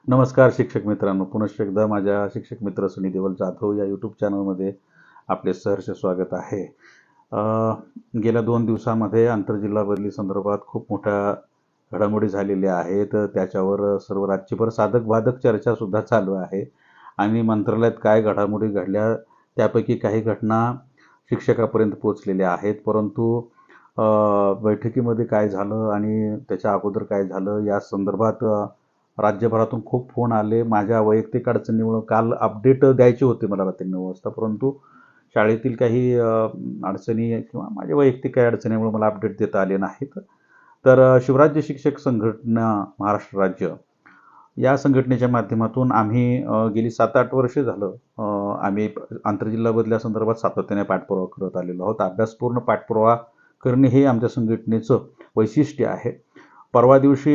नमस्कार शिक्षक मित्रांनो, पुनश्च एकदा माझ्या शिक्षक मित्र सुनील देवल जाधव या यूट्यूब चॅनलमध्ये आपले सहर्ष स्वागत आहे. गेल्या 2 दिवसामध्ये आंतरजिल्हा बदली संदर्भात खूप मोठ्या घडामोडी झालेल्या आहेत. त्याच्यावर सर्व राज्यभर साधक-बाधक चर्चासुद्धा चालू आहे आणि मंत्रालयात काय घडामोडी घडल्या त्यापैकी काही घटना शिक्षकापर्यंत पोहोचलेल्या आहेत. परंतु बैठकीमध्ये काय झालं आणि त्याच्या अगोदर काय झालं या संदर्भात राज्यभरातून खूप फोन आले. माझ्या वैयक्तिक अडचणीमुळं काल अपडेट द्यायचे होते मला रात्री 9 वाजता, परंतु शाळेतील काही अडचणी किंवा माझ्या वैयक्तिक काही अडचणीमुळे मला अपडेट देता आले नाहीत. तर शिवराज्य शिक्षक संघटना महाराष्ट्र राज्य या संघटनेच्या माध्यमातून आम्ही गेली 7-8 वर्षे झालं आम्ही आंतरजिल्हा बदल्यासंदर्भात सातत्याने पाठपुरावा करत आलेलो आहोत. अभ्यासपूर्ण पाठपुरावा करणे हे आमच्या संघटनेचं वैशिष्ट्य आहे. परवा दिवशी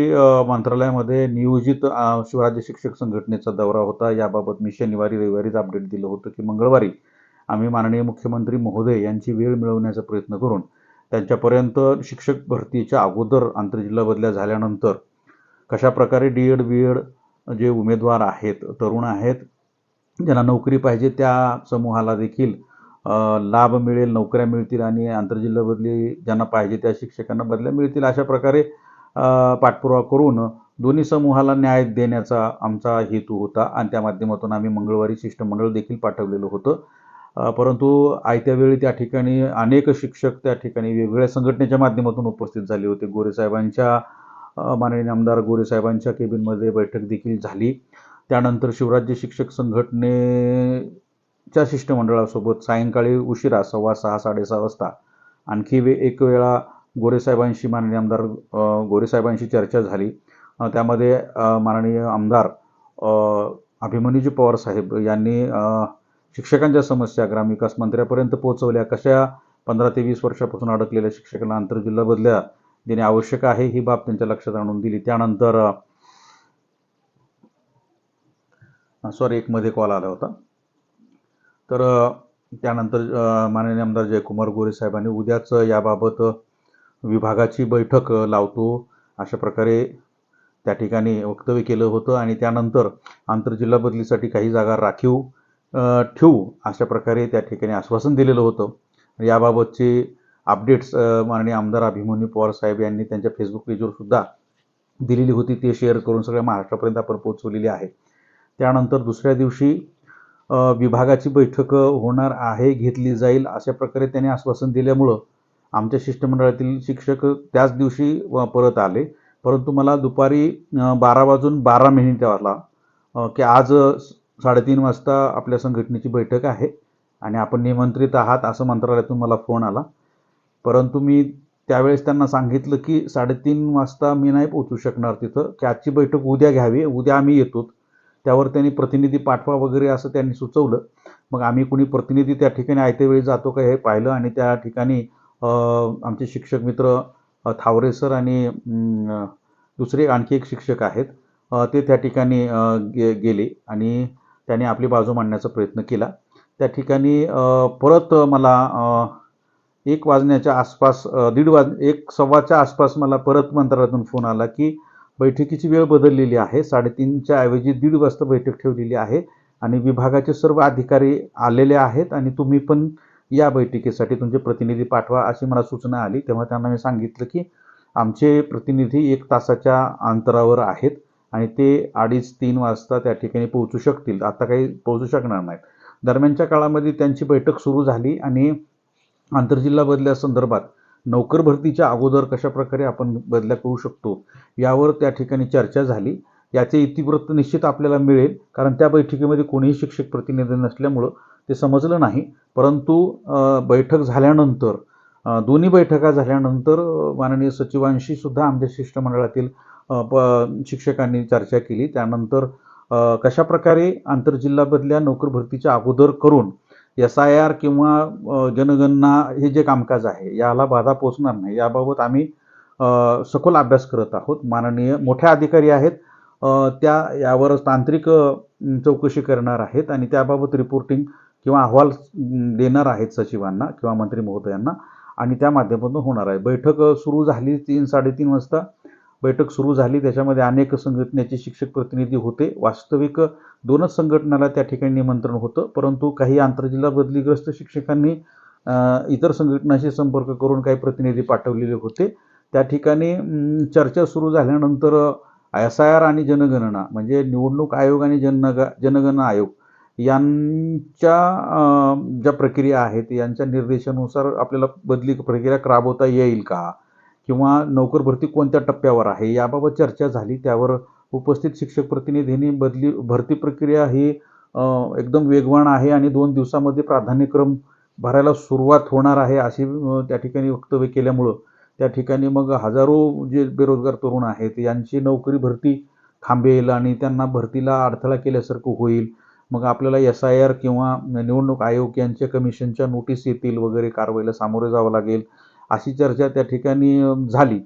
मंत्रालयामध्ये नियोजित शिवराज्य शिक्षक संघटनेचा दौरा होता. याबाबत मी शनिवारी रविवारीच अपडेट दिलं होतं की मंगळवारी आम्ही माननीय मुख्यमंत्री महोदय यांची वेळ मिळवण्याचा प्रयत्न करून त्यांच्यापर्यंत शिक्षक भरतीच्या अगोदर आंतरजिल्हा बदल्या झाल्यानंतर कशाप्रकारे डी.एड. बी.एड. जे उमेदवार आहेत, तरुण आहेत, ज्यांना नोकरी पाहिजे त्या समूहाला देखील लाभ मिळेल, नोकऱ्या मिळतील आणि आंतरजिल्हा बदली ज्यांना पाहिजे त्या शिक्षकांना बदल्या मिळतील अशा प्रकारे पाठपुरावा करून दोन्ही समूहाला न्याय देण्याचा आमचा हेतू होता आणि त्या माध्यमातून आम्ही मंगळवारी शिष्टमंडळ देखील पाठवलेलं होतं. परंतु आयत्या वेळी त्या ठिकाणी अनेक शिक्षक त्या ठिकाणी वेगवेगळ्या संघटनेच्या माध्यमातून उपस्थित झाले होते. गोरेसाहेबांच्या माननीय आमदार गोरेसाहेबांच्या केबिनमध्ये बैठक देखील झाली. त्यानंतर शिवराज्य शिक्षक संघटनेच्या शिष्टमंडळासोबत सायंकाळी उशिरा 6:15 साडेसहा वाजता आणखी एक वेळा गोरेसाहेबांशी माननीय आमदार गोरेसाहेबांशी चर्चा झाली. त्यामध्ये माननीय आमदार अभिमन्यूजी पवार साहेब यांनी शिक्षकांच्या समस्या ग्रामविकास मंत्र्यापर्यंत पोहोचवल्या. कशा 15 ते 20 वर्षापासून अडकलेल्या शिक्षकांना आंतरजिल्हा बदल्या देणे आवश्यक आहे ही बाब त्यांच्या लक्षात आणून दिली. त्यानंतर एक मध्ये कॉल आला होता. तर त्यानंतर माननीय आमदार जयकुमार गोरे साहेबांनी उद्याच याबाबत विभागाची बैठक लावतो अशा प्रकारे त्या ठिकाणी वक्तव्य केलं होतं आणि त्यानंतर आंतरजिल्हा बदलीसाठी काही जागा राखीव ठेवू अशा प्रकारे त्या ठिकाणी आश्वासन दिलेलं होतं. याबाबतचे अपडेट्स माननीय आमदार अभिमन्यू पवार साहेब यांनी त्यांच्या फेसबुक पेजवर सुद्धा दिलेली होती. ते शेअर करून सगळ्या महाराष्ट्रापर्यंत आपण पोहोचवलेली आहे. त्यानंतर दुसऱ्या दिवशी विभागाची बैठक होणार आहे, घेतली जाईल अशा प्रकारे त्यांनी आश्वासन दिल्यामुळं आमच्या शिष्टमंडळातील शिक्षक त्याच दिवशी परत आले. परंतु मला दुपारी 12:12 वाजला की आज 3:30 वाजता आपल्या संघटनेची बैठक आहे आणि आपण निमंत्रित आहात असं मंत्रालयातून मला फोन आला. परंतु मी त्यावेळेस त्यांना सांगितलं की 3:30 वाजता मी नाही पोहोचू शकणार तिथं, की आजची बैठक उद्या घ्यावी, उद्या आम्ही येतो. त्यावर त्यांनी प्रतिनिधी पाठवा वगैरे असं त्यांनी सुचवलं. मग आम्ही कुणी प्रतिनिधी त्या ठिकाणी आयत्या वेळी जातो का हे पाहिलं आणि त्या ठिकाणी आमचे शिक्षक मित्र थावरे सर आणि दुसरे आणखी एक शिक्षक आहेत ते त्या ठिकाणी गेले आणि त्यांनी आपली बाजू मांडण्याचा प्रयत्न केला. त्या ठिकाणी परत मला 1 वाजण्याच्या आसपास 1:15च्या आसपास मला परत मंत्रालयातून फोन आला की बैठकीची वेळ बदललेली आहे, 3:30च्या ऐवजी 1:30 वाजता बैठक ठेवलेली आहे आणि विभागाचे सर्व अधिकारी आलेले आहेत आणि तुम्ही पण या बैठकीसाठी तुमचे प्रतिनिधी पाठवा अशी मला सूचना आली. तेव्हा त्यांना मी सांगितलं की आमचे प्रतिनिधी 1 तासाच्या अंतरावर आहेत आणि ते 2:30-3 वाजता त्या ठिकाणी पोहोचू शकतील, आता काही पोहोचू शकणार नाहीत. दरम्यानच्या काळामध्ये त्यांची बैठक सुरू झाली आणि आंतरजिल्हा बदल्यासंदर्भात नोकर भरतीच्या अगोदर कशाप्रकारे आपण बदल्या करू शकतो यावर त्या ठिकाणी चर्चा झाली. याचे इतिवृत्त निश्चित आपल्याला मिळेल, कारण त्या बैठकीमध्ये कोणीही शिक्षक प्रतिनिधी नसल्यामुळं ते समजलं नाही. परंतु बैठक झाल्यानंतर दोन्ही बैठका झाल्यानंतर माननीय सचिवांशी सुद्धा आमच्या शिष्टमंडळातील शिक्षकांनी चर्चा केली. त्यानंतर कशाप्रकारे आंतरजिल्हा बदल्या नोकर भरतीच्या अगोदर करून SIR किंवा जनगणना हे जे कामकाज आहे याला बाधा पोचणार नाही याबाबत आम्ही सखोल अभ्यास करत आहोत. माननीय मोठ्या अधिकारी आहेत त्या यावर तांत्रिक चौकशी करणार आहेत आणि त्याबाबत रिपोर्टिंग किंवा अहवाल देणार आहेत सचिवांना किंवा मंत्री महोदयांना आणि त्या माध्यमातून होणार आहे. बैठक सुरू झाली 3-3:30 वाजता बैठक सुरू झाली. त्याच्यामध्ये अनेक संघटनेचे शिक्षक प्रतिनिधी होते. वास्तविक 2च संघटनाला त्या ठिकाणी निमंत्रण होतं, परंतु काही आंतरजिल्हा बदलीग्रस्त शिक्षकांनी इतर संघटनाशी संपर्क करून काही प्रतिनिधी पाठवलेले होते. त्या ठिकाणी चर्चा सुरू झाल्यानंतर SIR आणि जनगणना म्हणजे निवडणूक आयोग आणि जनगणना आयोग यांच्या ज्या प्रक्रिया आहेत यांच्या निर्देशानुसार आपल्याला बदली प्रक्रिया राबवता येईल का, किंवा नोकर भरती कोणत्या टप्प्यावर आहे याबाबत चर्चा झाली. त्यावर उपस्थित शिक्षक प्रतिनिधींनी भरती प्रक्रिया ही एकदम वेगवान आहे आणि 2 दिवसामध्ये प्राधान्यक्रम भरायला सुरुवात होणार आहे अशी त्या ठिकाणी वक्तव्य केल्यामुळं त्या ठिकाणी मग हजारो जे बेरोजगार तरुण आहेत यांची नोकरी भरती थांबेल आणि त्यांना भरतीला अडथळा केल्यासारखं होईल. मग आपल्याला SIR किंवा निवडणूक आयोग यांच्या कमिशनच्या नोटीस येतील वगैरे, कारवाईला सामोरे जावं लागेल अशी चर्चा त्या ठिकाणी झाली.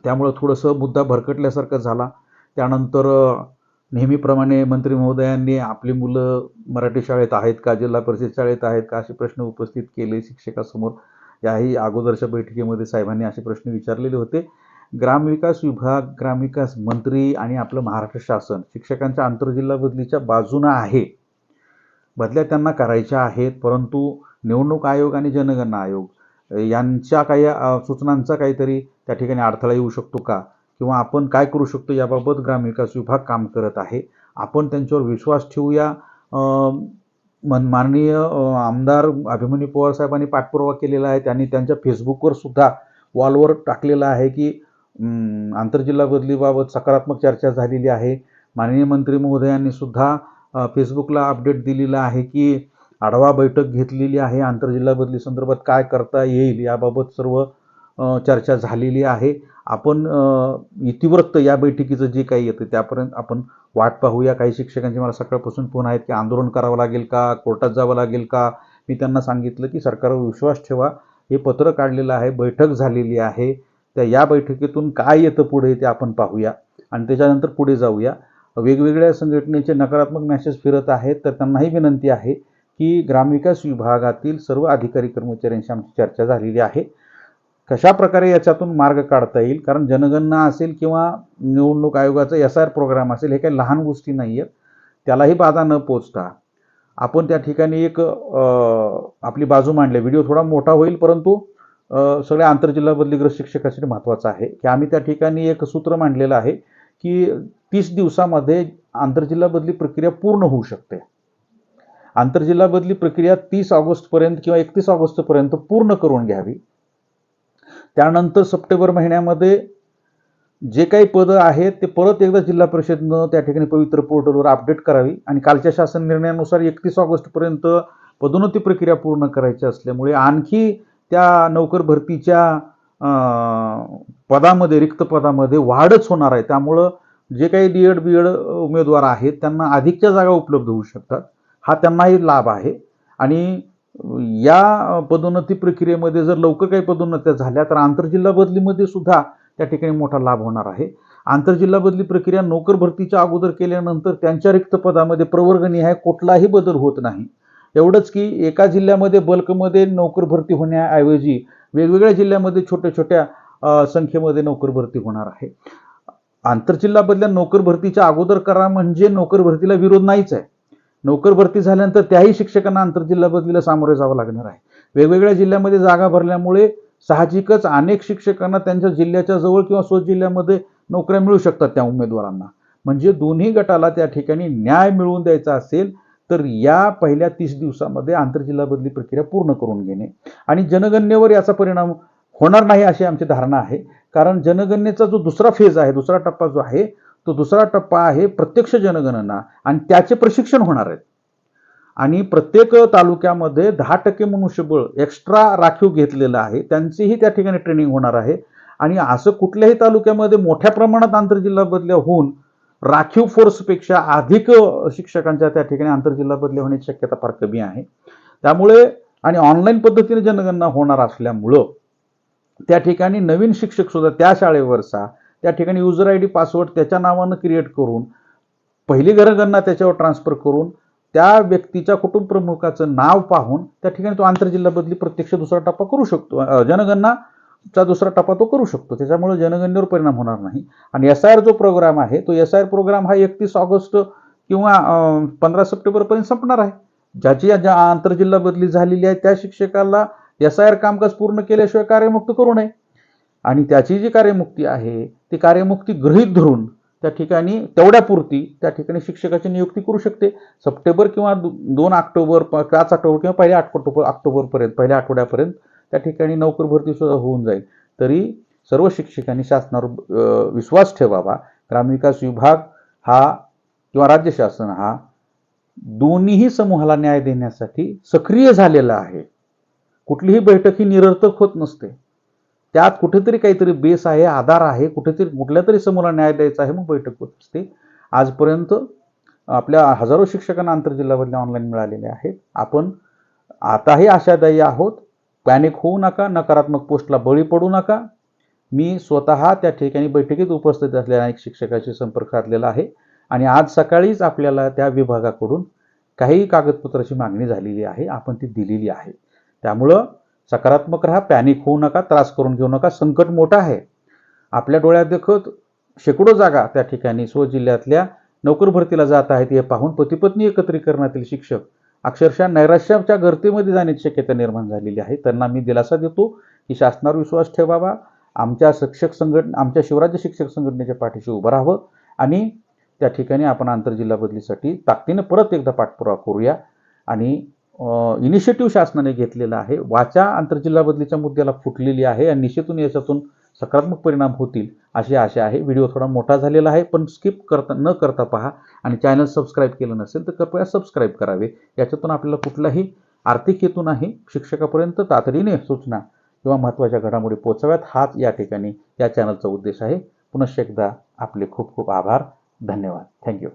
त्यामुळं थोडंसं मुद्दा भरकटल्यासारखं झाला. त्यानंतर नेहमीप्रमाणे मंत्री महोदयांनी आपली मुलं मराठी शाळेत आहेत का, जिल्हा परिषद शाळेत आहेत का असे प्रश्न उपस्थित केले शिक्षकासमोर. याही अगोदरच्या बैठकीमध्ये साहेबांनी असे प्रश्न विचारलेले होते. ग्रामविकास विभाग, ग्रामविकास मंत्री आणि आपलं महाराष्ट्र शासन शिक्षकांच्या आंतरजिल्हा बदलीच्या बाजूनं आहे. बदल्या त्यांना करायच्या आहेत, परंतु निवडणूक आयोग आणि जनगणना आयोग यांच्या काही सूचनांचा काहीतरी त्या ठिकाणी अडथळा येऊ शकतो का, किंवा आपण काय करू शकतो याबाबत ग्रामविकास विभाग काम करत आहे. आपण त्यांच्यावर विश्वास ठेवूया. माननीय आमदार अभिमन्यू पवार साहेबांनी पाठपुरावा केलेला आहे. त्यांनी त्यांच्या फेसबुकवर सुद्धा वॉलवर टाकलेलं आहे की आंतरजिल्हा बदलीबाबत सकारात्मक चर्चा झालेली आहे. माननीय मंत्री महोदयांनी सुद्धा फेसबुकला अपडेट दिलेला आहे की आढावा बैठक घेतलेली आहे. आंतरजिल्हा बदली संदर्भात काय करता येईल याबाबत सर्व चर्चा झालेली आहे. आपण इतिवृत्त या बैठकीचं जे काही येतं त्यापर्यंत आपण वाट पाहूया. काही शिक्षकांचे मला सकाळपासून फोन आहेत की आंदोलन करावं लागेल का, कोर्टात जावं लागेल का. मी त्यांना सांगितलं की सरकारवर विश्वास ठेवा. हे पत्र काढलेलं आहे, बैठक झालेली आहे. या बैठकीतून काय येतं पुढे ते आपण पाहूया आणि त्याच्यानंतर पुढे जाऊया. वेगवेगळ्या संघटनेचे नकारात्मक मेसेज फिरत आहेत, तर त्यांनाही विनंती आहे की ग्रामविकास विभागातील सर्व अधिकारी कर्मचाऱ्यांशी आमची चर्चा झालेली आहे. कशा प्रकारे याच्यातून मार्ग काढता येईल, कारण जनगणना असेल किंवा निवडणूक आयोगाचा SIR प्रोग्राम असेल, हे काही लहान गोष्टी नाही आहेत. त्यालाही बाधा न पोचता आपण त्या ठिकाणी एक आपली बाजू मांडली. व्हिडिओ थोडा मोठा होईल, परंतु सगळ्या आंतरजिल्हा बदलीग्रस्त शिक्षकासाठी महत्त्वाचं आहे की आम्ही त्या ठिकाणी एक सूत्र मांडलेलं आहे की 30 दिवसामध्ये आंतरजिल्हा बदली प्रक्रिया पूर्ण होऊ शकते. आंतरजिल्हा बदली प्रक्रिया 30 ऑगस्टपर्यंत किंवा 31 ऑगस्टपर्यंत पूर्ण करून घ्यावी. त्यानंतर सप्टेंबर महिन्यामध्ये जे काही पदं आहेत ते परत एकदा जिल्हा परिषदनं त्या ठिकाणी पवित्र पोर्टलवर अपडेट करावी आणि कालच्या शासन निर्णयानुसार 31 ऑगस्टपर्यंत पदोन्नती प्रक्रिया पूर्ण करायची असल्यामुळे आणखी त्या नोकर भरतीच्या पदामध्ये, रिक्त पदामध्ये वाढच होणार आहे. त्यामुळं जे काही D.Ed. B.Ed. उमेदवार आहेत त्यांना अधिकच्या जागा उपलब्ध होऊ शकतात. हा त्यांनाही लाभ आहे. आणि या पदोन्नती प्रक्रियेमध्ये जर लवकर काही पदोन्नत्या झाल्या तर आंतरजिल्हा बदलीमध्ये सुद्धा त्या ठिकाणी मोठा लाभ होणार आहे. आंतरजिल्हा बदली प्रक्रिया नोकर भरतीच्या अगोदर केल्यानंतर त्यांच्या रिक्त पदामध्ये प्रवर्गनिहाय कुठलाही बदल होत नाही. एवढंच की एका जिल्ह्यामध्ये बल्कमध्ये नोकर भरती होण्याऐवजी वेगवेगळ्या जिल्ह्यामध्ये छोट्या छोट्या संख्येमध्ये नोकर भरती होणार आहे. आंतरजिल्हा बदल्या नोकर भरतीच्या अगोदर करा म्हणजे नोकर भरतीला विरोध नाहीच आहे. नोकर भरती झाल्यानंतर त्याही शिक्षकांना आंतरजिल्हा बदलीला सामोरे जावं लागणार आहे. वेगवेगळ्या जिल्ह्यामध्ये जागा भरल्यामुळे साहजिकच अनेक शिक्षकांना त्यांच्या जिल्ह्याच्या जवळ किंवा स्वजिल्ह्यामध्ये नोकऱ्या मिळू शकतात त्या उमेदवारांना. म्हणजे दोन्ही गटाला त्या ठिकाणी न्याय मिळवून द्यायचा असेल तर या पहिल्या 30 दिवसामध्ये आंतरजिल्हा बदली प्रक्रिया पूर्ण करून घेणे. आणि जनगणनेवर याचा परिणाम होणार नाही अशी आमची धारणा आहे. कारण जनगणनेचा जो दुसरा फेज आहे, दुसरा टप्पा जो आहे, तो दुसरा टप्पा आहे प्रत्यक्ष जनगणना आणि त्याचे प्रशिक्षण होणार आहेत. आणि प्रत्येक तालुक्यामध्ये 10% मनुष्यबळ एक्स्ट्रा राखीव घेतलेलं आहे, त्यांचीही त्या ठिकाणी ट्रेनिंग होणार आहे. आणि असं कुठल्याही तालुक्यामध्ये मोठ्या प्रमाणात आंतरजिल्हा बदल्या होऊन राखीव फोर्सपेक्षा अधिक शिक्षकांच्या त्या ठिकाणी आंतरजिल्हा बदल्या होण्याची शक्यता फार कमी आहे. त्यामुळे आणि ऑनलाईन पद्धतीने जनगणना होणार असल्यामुळं त्या ठिकाणी नवीन शिक्षक सुद्धा त्या शाळेवरचा त्या ठिकाणी युजर ID पासवर्ड त्याच्या नावानं क्रिएट करून पहिली जनगणना त्याच्यावर ट्रान्सफर करून त्या व्यक्तीच्या कुटुंब प्रमुखाचं नाव पाहून त्या ठिकाणी तो आंतरजिल्हा बदली प्रत्यक्ष दुसरा टप्पा करू शकतो, जनगणना चा दुसरा टप्पा तो करू शकतो. त्याच्यामुळे जनगणनेवर परिणाम होणार नाही. आणि SIR जो प्रोग्राम आहे तो SIR प्रोग्राम हा 31 ऑगस्ट किंवा 15 सप्टेंबरपर्यंत संपणार आहे. ज्याची आंतरजिल्हा बदली झालेली आहे त्या शिक्षकाला SIR कामकाज पूर्ण केल्याशिवाय कार्यमुक्त करू नये. आणि त्याची जी कार्यमुक्ती आहे ती कार्यमुक्ती गृहीत धरून त्या ठिकाणी तेवढ्यापुरती त्या ठिकाणी शिक्षकाची नियुक्ती करू शकते. सप्टेंबर किंवा 2 ऑक्टोबर 5 ऑक्टोबर किंवा पहिल्या ऑक्टोबरपर्यंत पहिल्या आठवड्यापर्यंत त्या ठिकाणी नोकर भरती सुद्धा होऊन जाईल. तरी सर्व शिक्षकांनी शासनावर विश्वास ठेवावा. ग्रामविकास विभाग हा किंवा राज्य शासन हा दोन्हीही समूहाला न्याय देण्यासाठी सक्रिय झालेला आहे. कुठलीही बैठक ही निरर्थक होत नसते. त्यात कुठेतरी काहीतरी बेस आहे, आधार आहे, कुठेतरी कुठल्या तरी समूहाला न्याय द्यायचा आहे, मग बैठक होत असते. आजपर्यंत आपल्या हजारो शिक्षकांना आंतरजिल्हा बदल्या ऑनलाईन मिळालेल्या आहेत. आपण आताही आशादायी आहोत. पॅनिक होऊ नका, नकारात्मक पोस्टला बळी पडू नका. मी स्वतः त्या ठिकाणी बैठकीत उपस्थित असलेल्या अनेक शिक्षकाशी संपर्क साधलेला आहे आणि आज सकाळीच आपल्याला त्या विभागाकडून काही कागदपत्राची मागणी झालेली आहे, आपण ती दिलेली आहे. त्यामुळं सकारात्मक राहा, पॅनिक होऊ नका, त्रास करून घेऊ नका. संकट मोठं आहे. आपल्या डोळ्यात देखत शेकडो जागा त्या ठिकाणी जिल्ह्यातल्या नोकर भरतीला जात आहेत. हे पाहून पती-पत्नी एकत्रीकरणातील शिक्षक अक्षरशः नैराश्याच्या गर्तेमध्ये जाण्याची शक्यता निर्माण झालेली आहे. त्यांना मी दिलासा देतो की शासनावर विश्वास ठेवावा, आमच्या शिवराज्य शिक्षक संघटनेच्या पाठीशी उभं राहावं आणि त्या ठिकाणी आपण आंतरजिल्हा बदलीसाठी ताकदीने परत एकदा पाठपुरावा करूया. आणि इनिशिएटिव्ह शासनाने घेतलेला आहे. वाचा आंतरजिल्हा बदलीच्या मुद्द्याला फुटलेली आहे आणि निश्चितून याच्यातून सकारात्मक परिणाम होतील अशी आशा आहे. व्हिडिओ थोडा मोठा झालेला आहे पण स्किप न करता पहा आणि चॅनल सबस्क्राईब केलं नसेल तर कृपया सबस्क्राईब करावे. याच्यातून आपल्याला कुठलाही आर्थिक हेतू नाही, शिक्षकापर्यंत तातडीने सूचना किंवा महत्त्वाच्या घडामोडी पोहोचाव्यात हाच या ठिकाणी या चॅनलचा उद्देश आहे. पुनश्च एकदा आपले खूप खूप आभार. धन्यवाद. थँक्यू.